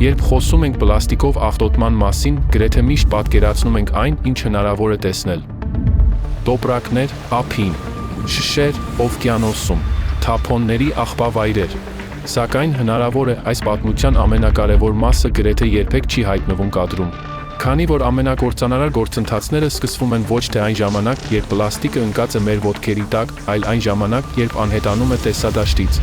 Երբ խոսում ենք պլաստիկով աղտոտման մասին, գրեթե միշտ պատկերացնում ենք այն, ինչ հնարավոր է տեսնել։ Տոպրակներ, ափին, շշեր, օվկիանոսում, թափոնների աղբավայրեր։ Սակայն հնարավոր է այս պատմության ամենակարևոր մասը գրեթե երբեք չի հայտնվում կադրում։ Քանի որ ամենակործանարար գործընթացները սկսվում են ոչ թե այն ժամանակ, երբ պլաստիկը ընկած է մեր ոտքերի տակ, այլ այն ժամանակ, երբ անհետանում է տեսադաշտից։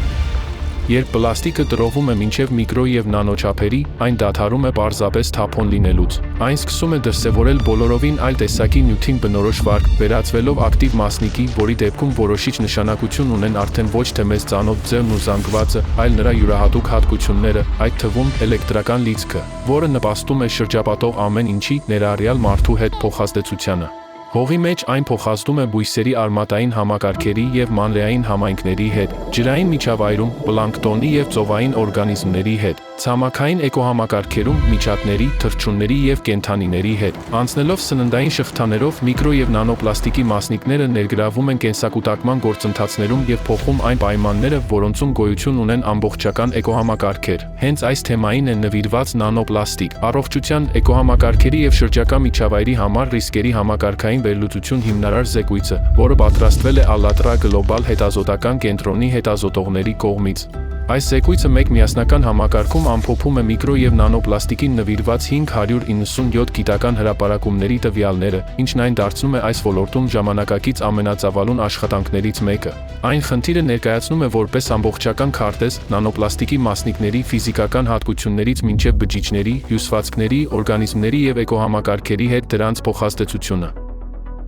Երբ պլաստիկը տրոհվում է մինչև միկրո և նանո չափերի, այն դադարում է պարզապես թափոն լինելուց։ Այն սկսում է դրսևորել բոլորովին այլ տեսակի նյութին բնորոշ վարք, վերածվելով ակտիվ մասնիկի, որի դեպքում որոշիչ նշանակություն ունեն արդեն ոչ թե մեզ ծանոթ ձևն ու զանգվածը, այլ նրա յուրահատուկ հատկությունները, այդ թվում էլեկտրական լիցքը, որը նպաստում է շրջապատող ամեն ինչի, ներառյալ մարդու հետ փոխազդեցությանը։ Հողի մեջ այն փոխազդում է բույսերի արմատային համակարգերի և մանրէային համայնքների հետ, ջրային միջավայրում, պլանկտոնի և ծովային օրգանիզմների հետ, ցամաքային էկոհամակարգերում, միջատների, թռչունների և կենդանիների հետ։ Անցնելով սննդային շղթաներով, միկրո և նանոպլաստիկի մասնիկները ներգրավում են կենսակուտակման գործընթացներում և փոխում այն պայմանները, որոնցում գոյություն ունեն ամբողջական էկոհամակարգեր։ Հենց այս թեմային է նվիրված նանոպլաստիկ, առողջության, էկոհամակարգերի և շրջակա միջավայրի համար ռիսկերի համակարգային վերլուծություն հիմնարար զեկույցը, որը պատրաստվել է Ալլատրա գլոբալ հետազոտական կենտրոնի հետազոտողների կողմից։ Այս զեկույցը մեկ միասնական համակարգում ամփոփում է միկրո և նանոպլաստիկին նվիրված 597 գիտական հրապարակումների տվյալները, ինչն այն դարձնում է այս ոլորտում ժամանակակից ամենածավալուն աշխատանքներից մեկը։ Այն խնդիրը ներկայացնում է որպես ամբողջական քարտեզ նանոպլաստիկի մասնիկների ֆիզիկական հատկություններից մինչև բջիջների, հյուսվածքների, օրգանիզմների և էկոհամակարգերի հետ դրանց փոխազդեցությունը։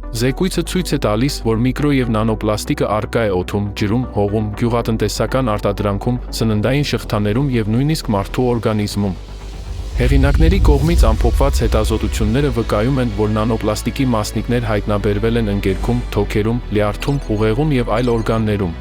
Զեկույցը ցույց է տալիս, որ միկրո և նանոպլաստիկը առկա է օդում, ջրում, հողում, գյուղատնտեսական արտադրանքում, սննդային շղթաներում և նույնիսկ մարդու օրգանիզմում։ Հեղինակների կողմից ամփոփված հետազոտությունները վկայում են, որ նանոպլաստիկի մասնիկներ հայտնաբերվել են ընկերքում, թոքերում, լյարդում, ուղեղում և այլ օրգաններում։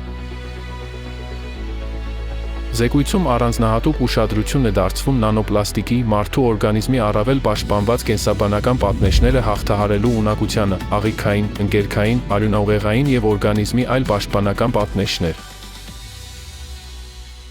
Զեկույցում առանձնահատուկ ուշադրություն է դարձվում նանոպլաստիկի, մարդու օրգանիզմի առավել պաշտպանված կենսաբանական պատնեշները հաղթահարելու ունակությանը, աղիքային, ընկերքային, արյունաուղեղային և օրգանիզմի այլ պաշտպանական պատնեշներ։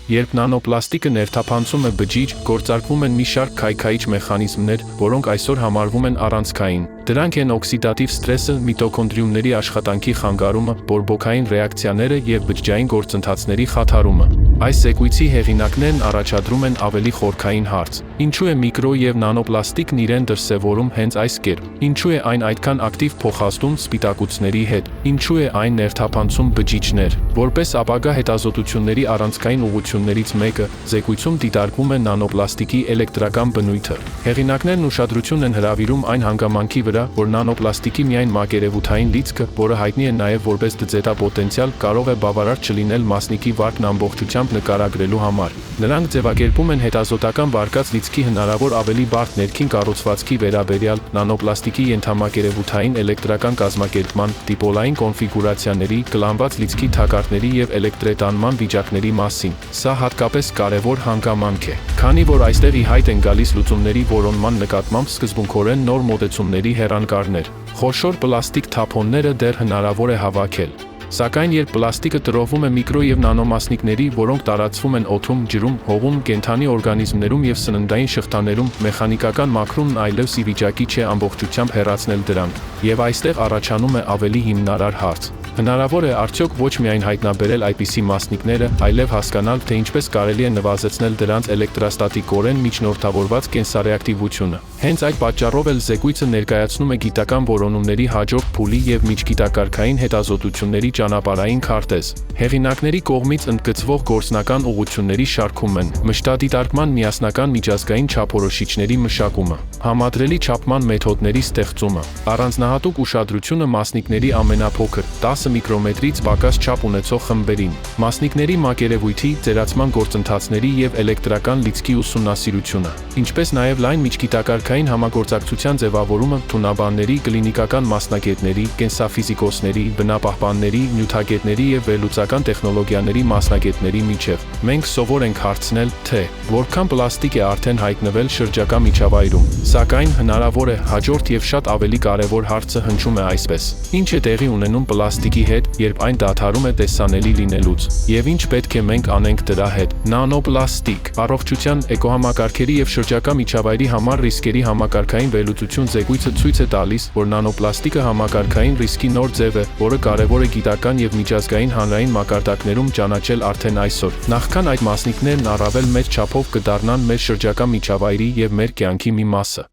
Երբ նանոպլաստիկը ներթափանցում է բջիջ, գործարկվում են մի շարք քայքայիչ մեխանիզմներ, որոնք այսօր համարվում են առանցքային։ Դրանք են օքսիդատիվ սթրեսը, միտոկոնդրիումների աշխատանքի խանգարումը, բորբոքային ռեակցիաները և բջջային գործընթացների խաթարումը։ Այս զեկույցի հեղինակներն առաջադրում են ավելի խորքային հարց. Ինչու է միկրո և նանոպլաստիկն իրեն դրսևորում հենց այս կերպ։ Ինչու է այն այդքան ակտիվ փոխազդում սպիտակուցների հետ։ Ինչու է այն ներթափանցում բջիջներ։ Որպես ապագա հետազոտությունների առանցքային ուղղություններից մեկը, զեկույցում դիտարկվում է նանոպլաստիկի էլեկտրական բնույթը։ Հեղինակներն ուշադրություն են հրավիրում այն հանգամանքի վրա, որ նանոպլաստիկի միայն մակերևութային լիցքը, որը հայտնի է նաև որպես դձետա պոտենցիալ, կարող է բավարար չլինել մասնիկի վարկն ամբողջությամբ նկարագրելու համար։ Նրանք ձևակերպում են հետազոտական վարկած լիցքի հնարավոր ավելի բարդ ներքին կառուցվածքի վերաբերյալ, նանոպլաստիկի ենթամակերևութային էլեկտրական կազմակերպման, դիպոլային կոնֆիգուրացիաների, կլանված լիցքի թակարդների և էլեկտրետանման վիճակների մասին։ Սա հատկապես կարևոր հանգամանք է, քանի որ այստեղ ի հայտ են գալիս լուծումների որոնման նկատմամբ սկզբունքորեն նոր մոտեցումների հեռանկարներ։ Խորշոր պլաստիկ թափոնները դեռ հնարավոր է հավաքել։ Սակայն երբ պլաստիկը տրոհվում է միկրո և նանոմասնիկների, որոնք տարածվում են օդում, ջրում, հողում, կենդանի օրգանիզմներում և սննդային շղթաներում, մեխանիկական մաքրումն այլևս ի վիճակի չէ ամբողջությամբ հեռացնել դրանք։ Եվ այստեղ առաջանում է ավելի հիմնարար հարց. հնարավոր է արդյոք ոչ միայն հայտնաբերել այդպիսի մասնիկները, այլև հասկանալ, թե ինչպես կարելի է նվազեցնել դրանց էլեկտրաստատիկորեն միջնորդավորված կենսարեակտիվությունը։ Հենց այդ պատճառով էլ զեկույցը ներկայացնում է գիտական որոնումների հաջորդ փուլի և միջգիտակարգային հետազոտությունների ճանապարհային քարտեզ։ Հեղինակների կողմից ընդգծվող գործնական ուղղությունների շարքում են մշտադիտարկման միասնական միջազգային չափորոշիչների մշակումը, համադրելի չափման մեթոդների ստեղծումը, առանձնահատուկ ուշադրությունը մասնիկների ամենափոքր 10 միկրոմետրից պակաս չափ ունեցող խմբերին, մասնիկների մակերևույթի, ծերացման գործընթացների և էլեկտրական լիցքի ուսումնասիրությունը, ինչպես նաև լայն միջգիտակարգային համագործակցության ձևավորումը թունաբանների, կլինիկական մասնագետների, կենսաֆիզիկոսների, բնապահպանների, նյութագետների և վերլուծական տեխնոլոգիաների մասնագետների միջև։ Մենք սովոր ենք հարցնել, թե որքան պլաստիկ է արդեն հայտնվել շրջակա միջավայրում, սակայն հնարավոր է հաջորդ և շատ ավելի կարևոր հարցը հնչում է այսպես. ինչ է տեղի ունենում պլաստիկի ժամանակի հետ, երբ այն դադարում է տեսանելի լինելուց։ Եվ ինչ պետք է մենք անենք դրա հետ։ Նանոպլաստիկ առողջության, էկոհամակարգերի և շրջակա միջավայրի համար ռիսկերի համակարգային վերլուծություն զեկույցը ցույց է տալիս, որ նանոպլաստիկը համակարգային ռիսկի նոր ձև է, որը կարևոր է գիտական և միջազգային հանրային մակարդակներում ճանաչել արդեն այսօր, նախքան այդ մասնիկներն առավել մեծ չափով կդառնան մեր շրջակա միջավայրի և մեր կյանքի մի մասը։